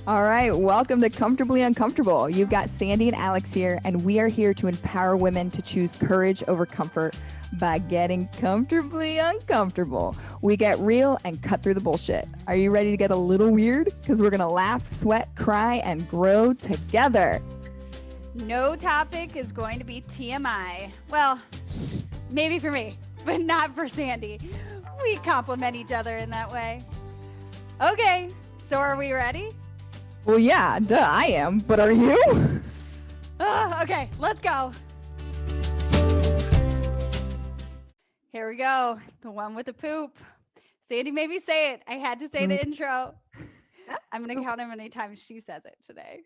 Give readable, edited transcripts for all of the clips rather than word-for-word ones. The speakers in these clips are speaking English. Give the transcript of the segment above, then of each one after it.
All right, welcome to Comfortably Uncomfortable. You've got Sandy and Alex here, and we are here to empower women to choose courage over comfort by getting comfortably uncomfortable. We get real and cut through the bullshit. Are you ready to get a little weird? Because we're going to laugh, sweat, cry, and grow together. No topic is going to be TMI. Well, maybe for me, but not for Sandy. We complement each other in that way. Okay, so are we ready? Well, yeah, duh, I am, but are you? Okay, let's go. Here we go. The one with the poop. Sandy made me say it. I had to say the intro. I'm going to count how many times she says it today.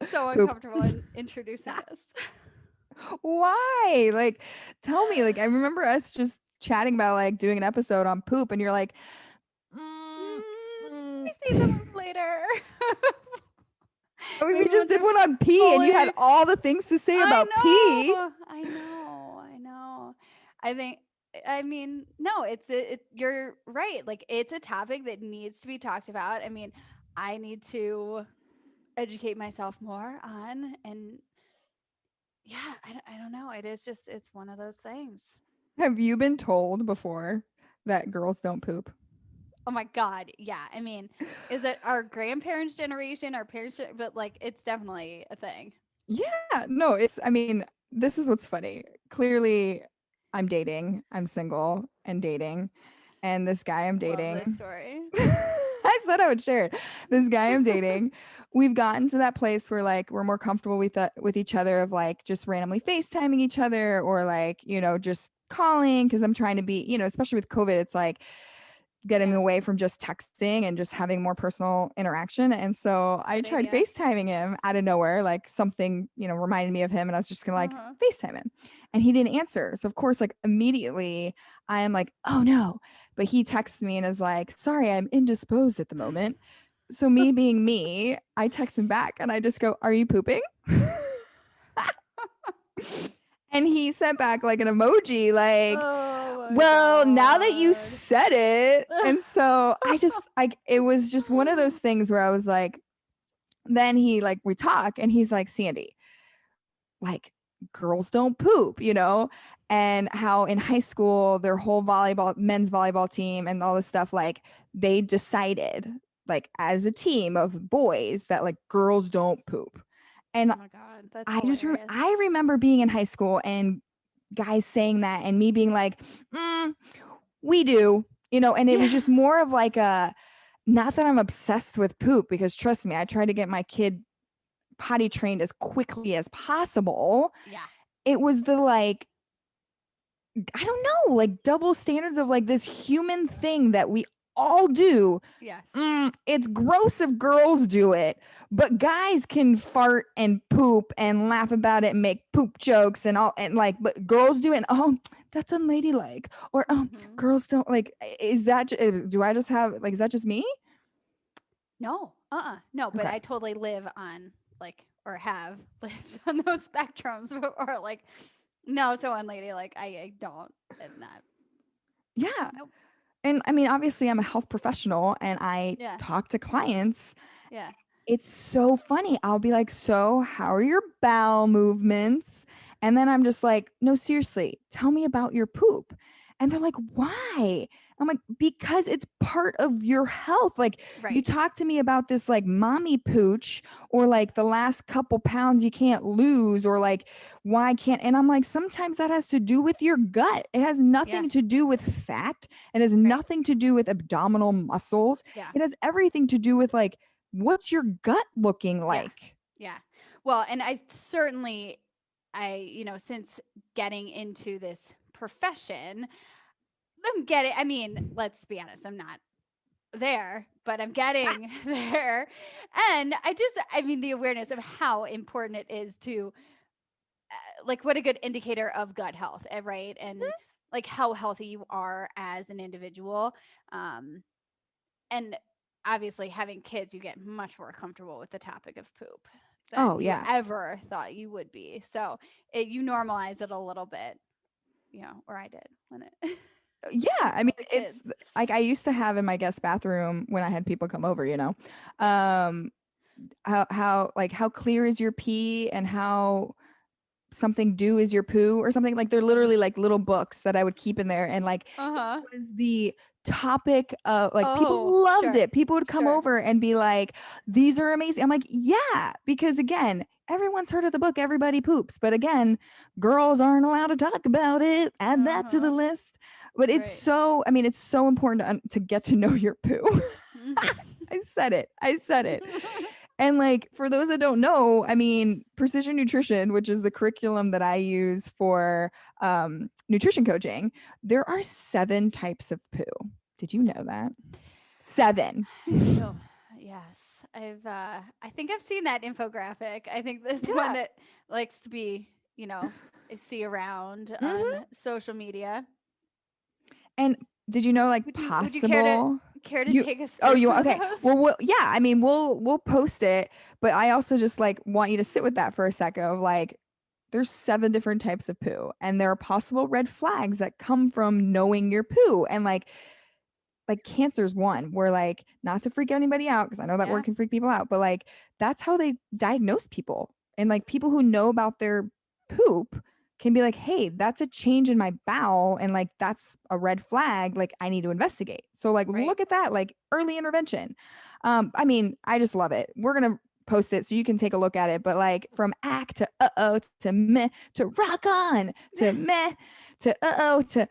So uncomfortable in introducing this. Why? Like, tell me. Like, I remember us just chatting about like doing an episode on poop, and you're like, we see them later. we just did one on pee, and you had all the things to say about pee. I know. No, you're right. Like, it's a topic that needs to be talked about. I mean, I need to educate myself more on, and yeah, I don't know. It's one of those things. Have you been told before that girls don't poop? Oh my God. Yeah. I mean, is it our grandparents' generation, our parents, but like, it's definitely a thing. Yeah, no, this is what's funny. Clearly, I'm dating, I'm single and dating, and this guy I'm dating. Love this story. I said I would share it. This guy I'm dating, we've gotten to that place where like we're more comfortable with each other of like just randomly FaceTiming each other or like, just calling because I'm trying to be, especially with COVID, it's like getting away from just texting and just having more personal interaction. And so I tried FaceTiming him out of nowhere, like something, reminded me of him. And I was just gonna like FaceTime him. And he didn't answer. So of course, like immediately I am like, oh no. But he texts me and is like, sorry, I'm indisposed at the moment. So me being me, I text him back and I just go, are you pooping? And he sent back like an emoji, like, well, now that you said it. And so it was just one of those things where I was like, then we talk and he's like, Sandy, like girls don't poop, and how in high school, their whole men's volleyball team and all this stuff, like they decided like as a team of boys that like girls don't poop. And oh my God, that's I remember being in high school and guys saying that and me being like, we do, and it was just more of like not that I'm obsessed with poop because trust me, I try to get my kid potty trained as quickly as possible. Yeah. It was the like, I don't know, like double standards of like this human thing that we all do. Yes. It's gross if girls do it, but guys can fart and poop and laugh about it and make poop jokes and all, and like, but girls do it. And, oh, that's unladylike. Or girls don't like. Is that? Do I just have like? Is that just me? No. No. But I totally live on like, or have lived on those spectrums, or like, no, so unladylike. I don't. I'm not. Yeah. Nope. And I mean, obviously, I'm a health professional and I talk to clients. Yeah. It's so funny. I'll be like, so how are your bowel movements? And then I'm just like, no, seriously, tell me about your poop. And they're like, why? I'm like, because it's part of your health. Like you talk to me about this like mommy pooch or like the last couple pounds you can't lose or like why can't, and I'm like, sometimes that has to do with your gut. It has nothing to do with fat. It has nothing to do with abdominal muscles. Yeah. It has everything to do with like, what's your gut looking like? Yeah. Well, and I certainly, since getting into this profession, I mean, let's be honest, I'm not there, but I'm getting there. And the awareness of how important it is to, like, what a good indicator of gut health, right? And like how healthy you are as an individual. And obviously having kids, you get much more comfortable with the topic of poop than you ever thought you would be. So you normalize it a little bit, or I did when it. Yeah, I mean, it's like I used to have in my guest bathroom when I had people come over, how clear is your pee and how something do is your poo or something. Like they're literally like little books that I would keep in there, and like Uh-huh. it was the topic of like Oh, people loved sure. it. People would come Sure. over and be like, these are amazing. I'm like, yeah, because again, everyone's heard of the book Everybody Poops, but again, girls aren't allowed to talk about it. Add that to the Uh-huh. list. But it's Right. so, I mean, it's so important to get to know your poo. I said it. I said it. And like for those that don't know, I mean, precision nutrition, which is the curriculum that I use for nutrition coaching, there are 7 types of poo. Did you know that? 7. I do. Yes. I think I've seen that infographic. I think this one Yeah. that likes to be, I see around Hmm. on social media. And did you know like Would you care to possible you take us oh through you some of okay. those? Well, yeah, I mean we'll post it, but I also just like want you to sit with that for a second of like there's 7 different types of poo and there are possible red flags that come from knowing your poo and like cancer's one where like not to freak anybody out because I know that Yeah. word can freak people out, but like that's how they diagnose people. And like people who know about their poop can be like, hey, that's a change in my bowel and like that's a red flag. Like I need to investigate. So like Right. look at that, like early intervention. I mean, I just love it. We're gonna post it so you can take a look at it. But like from act to uh-oh to meh to rock on to meh to uh-oh to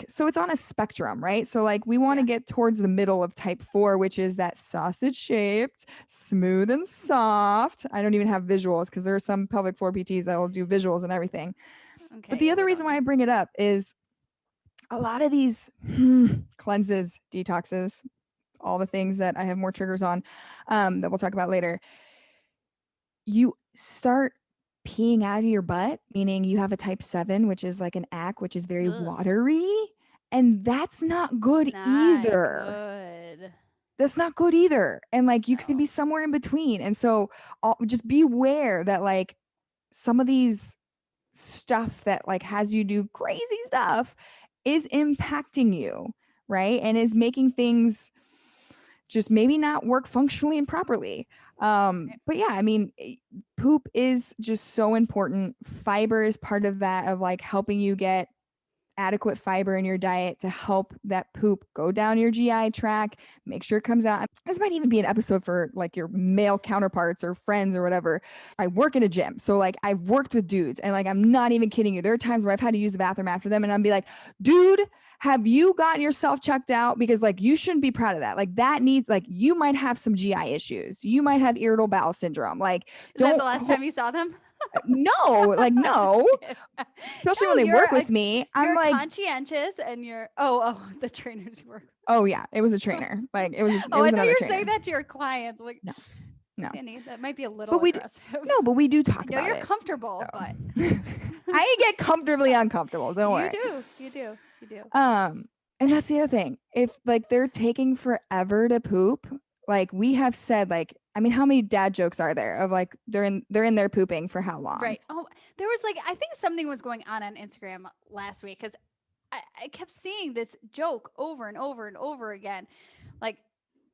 so it's on a spectrum, right? So like we want to Yeah. get towards the middle of type 4, which is that sausage shaped, smooth and soft. I don't even have visuals because there are some pelvic floor PTs that will do visuals and everything. But Okay. the Yeah, other we reason don't why I need. bring it up is a lot of these cleanses, detoxes, all the things that I have more triggers on that we'll talk about later. You start peeing out of your butt, meaning you have a type 7, which is like an ack, which is very Ugh. watery. And that's not good Not either. good. That's not good either. And like you can be No. somewhere in between. And so just beware that like some of these stuff that like has you do crazy stuff is impacting you, right? And is making things just maybe not work functionally and properly. Right. But yeah, I mean, poop is just so important. Fiber is part of that, of like helping you get adequate fiber in your diet to help that poop go down your GI tract, make sure it comes out. This might even be an episode for like your male counterparts or friends or whatever. I work in a gym. So like I've worked with dudes and like I'm not even kidding you. There are times where I've had to use the bathroom after them and I'm be like, dude, have you gotten yourself checked out? Because like you shouldn't be proud of that. Like that needs like you might have some GI issues. You might have irritable bowel syndrome. Like Is that the don't last time you saw them? no, like I'm just no. kidding. Especially No, when they work with me. I'm you're like, conscientious and you're the trainers work. oh yeah, it was a trainer. Like it Oh, I was thought another you were trainer. saying that to your clients. Like, No, no. Sandy, that might be a little But we aggressive. no, but we do I talk know about you're it. comfortable, So but I get comfortably uncomfortable. Don't you worry. do. You do. You do. And that's the other thing. If like they're taking forever to poop, like we have said, like I mean, how many dad jokes are there of like they're in there pooping for how long? Right. Oh, there was like I think something was going on Instagram last week because I kept seeing this joke over and over and over again. Like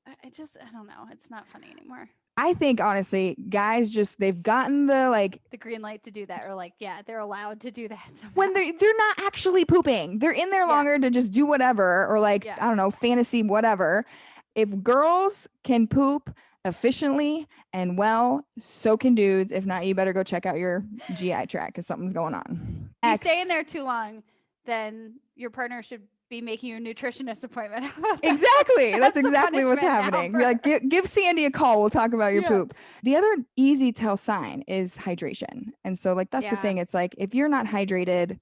I don't know. It's not funny anymore. I think honestly, guys just they've gotten the like The green light to do that, or like, yeah, they're allowed to do that somehow. when they're not actually pooping. They're in there Yeah. longer to just do whatever or like Yeah. I don't know, fantasy whatever. If girls can poop efficiently and well, so can dudes. If not, you better go check out your GI tract cuz something's going on. If you stay in there too long, then your partner should be making you a nutritionist appointment. Exactly. That's the exactly what's punishment now happening. You're like, give Sandy a call. We'll talk about your Yeah. poop. The other easy tell sign is hydration. And so, like, that's the Yeah. thing. It's like, if you're not hydrated,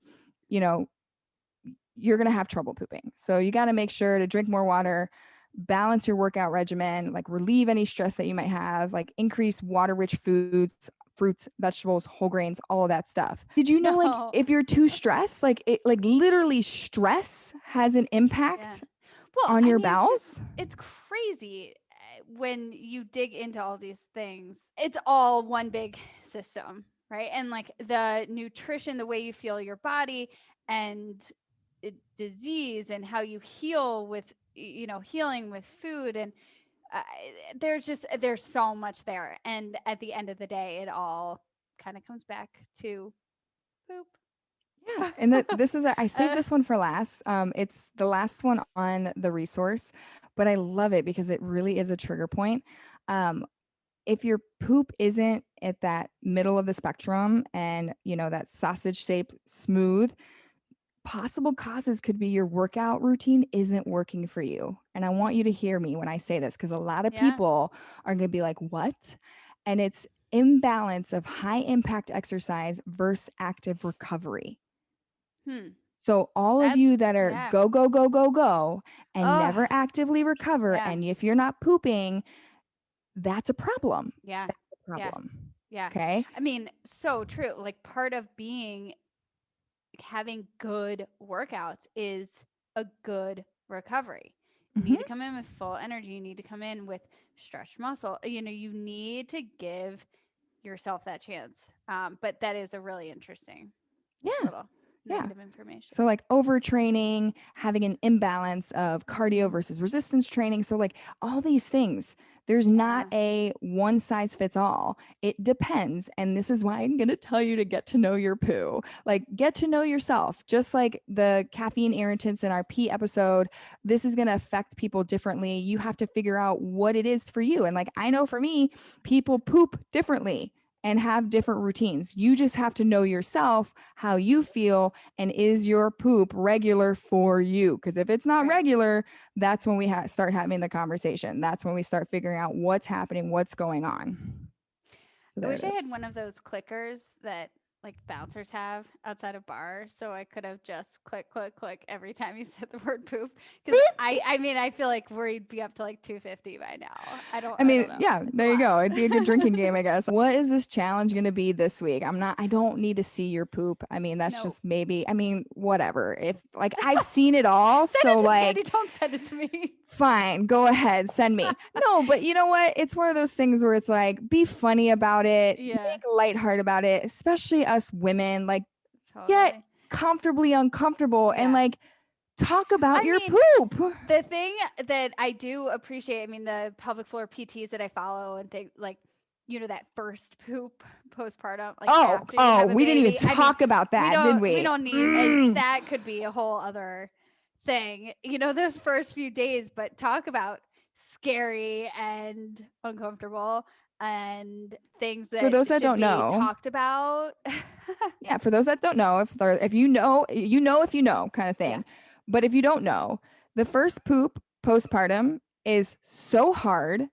you know, you're going to have trouble pooping. So, you got to make sure to drink more water, balance your workout regimen, like, relieve any stress that you might have, like, increase water rich foods, fruits, vegetables, whole grains, all of that stuff. Did you know, like, No. if you're too stressed, like, it, like, literally stress has an Yeah. impact Well, on I your mean, bowels? it's crazy when you dig into all these things. It's all one big system, right? And like the nutrition, the way you feel your body, and disease, and how you heal with healing with food, and there's so much there, and at the end of the day, it all kind of comes back to poop. Yeah, and this is I saved uh, this one for last. It's the last one on the resource, but I love it because it really is a trigger point. Um, if your poop isn't at that middle of the spectrum and that sausage shaped smooth, possible causes could be your workout routine isn't working for you. And I want you to hear me when I say this because a lot of yeah. people are going to be like, what? And it's imbalance of high impact exercise versus active recovery. Hmm. So all of That's you that are yeah. go, go, go, go, go and Oh, never actively recover, yeah. and if you're not pooping, that's a problem. Yeah. That's a Yeah. problem. Yeah. Okay. I mean, so true. Like part of being having good workouts is a good recovery. You Hmm. need to come in with full energy. You need to come in with stretched muscle. You need to give yourself that chance. But that is a really interesting Yeah. little Yeah. negative information. So, like overtraining, having an imbalance of cardio Mhm. versus resistance training. So, like all these things, there's not Yeah. a one size fits all. It depends. And this is why I'm going to tell you to get to know your poo. Like, get to know yourself. Just like the caffeine irritants in our pee episode, this is going to affect people differently. You have to figure out what it is for you. And, like, I know for me, people poop differently and have different routines. You just have to know yourself, how you feel, and is your poop regular for you? Because if it's not Right. regular, that's when we start having the conversation. That's when we start figuring out what's happening, what's going on. So I there wish it I had is. one of those clickers that like bouncers have outside of bars, so I could have just click, click, click every time you said the word poop. Because I mean, I feel like we'd be up to like 250 by now. I I don't mean, know. yeah, It's a there you lot. go. It'd be a good drinking game, I guess. What is this challenge going to be this week? I don't need to see your poop. I mean, that's No, just maybe, I mean, whatever. If like I've seen it all. send So it to like, Sandy. Don't send it to me. fine, go ahead, send me. No, but you know what? It's one of those things where it's like, be funny about it, Yeah, make lighthearted about it, especially us women. Like, get totally. comfortably uncomfortable and Yeah. like talk about I your mean, poop. the thing that I do appreciate, I mean, the pelvic floor PTs that I follow and things like, that first poop postpartum, like after you Oh, have a we didn't even baby. I mean, talk about that, did we we? don't need Mm. that could be a whole other thing, those first few days, but talk about scary and uncomfortable and things For that those that should don't be know, talked about. yeah, for those that don't know, if you know, if you know kind of Yeah. thing. But if you don't know, the first poop postpartum is so hard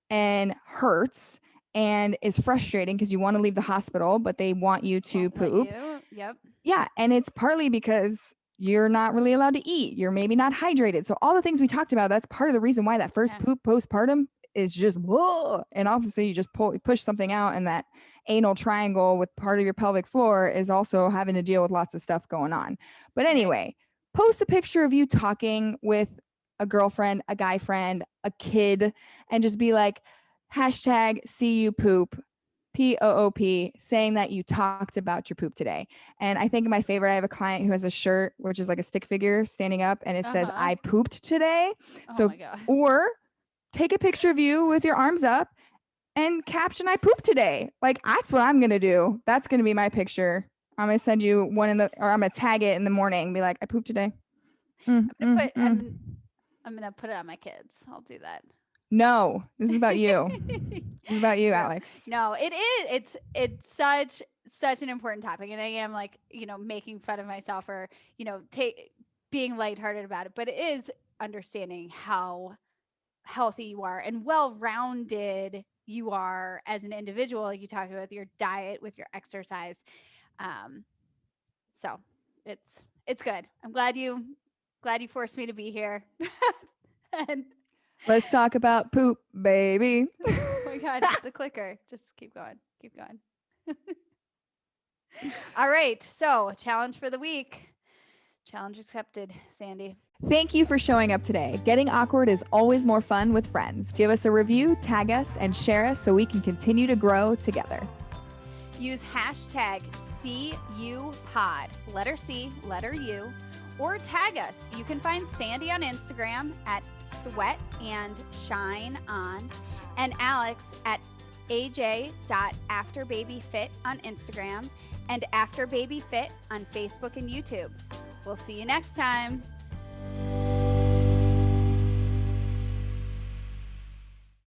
and hurts and is frustrating because you want to leave the hospital, but they want you to Won't let poop. you. Yep. Yeah, and it's partly because you're not really allowed to eat. You're maybe not hydrated. So all the things we talked about, that's part of the reason why that first Yeah. poop postpartum is just whoa. And obviously you just push something out, and that anal triangle with part of your pelvic floor is also having to deal with lots of stuff going on. But Right. anyway, post a picture of you talking with a girlfriend, a guy friend, a kid, and just be like, hashtag see you poop. POOP, saying that you talked about your poop today. And I think my favorite, I have a client who has a shirt, which is like a stick figure standing up, and it says, Uh-huh. I pooped today. Oh So, my god. or take a picture of you with your arms up and caption, I pooped today. Like, that's what I'm going to do. That's going to be my picture. I'm going to send you one or I'm going to tag it in the morning, be like, I pooped today. I'm gonna put Mm. I'm gonna put it on my kids. I'll do that. No, this is about you. This is about you, No, Alex. no, it is. It's such an important topic, and I am like making fun of myself or take being lighthearted about it, but it is understanding how healthy you are and well rounded you are as an individual. Like you talked about with your diet, with your exercise. Um, so it's good. I'm glad you forced me to be here. And Let's talk about poop, baby. oh my god, the clicker. Just keep going. Keep going. All right. So, challenge for the week. Challenge accepted, Sandy. Thank you for showing up today. Getting awkward is always more fun with friends. Give us a review, tag us, and share us so we can continue to grow together. Use hashtag CUPod, letter C, letter U, or tag us. You can find Sandy on Instagram at Sweat and Shine On, and Alex at aj.afterbabyfit on Instagram and After Baby Fit on Facebook and YouTube. We'll see you next time.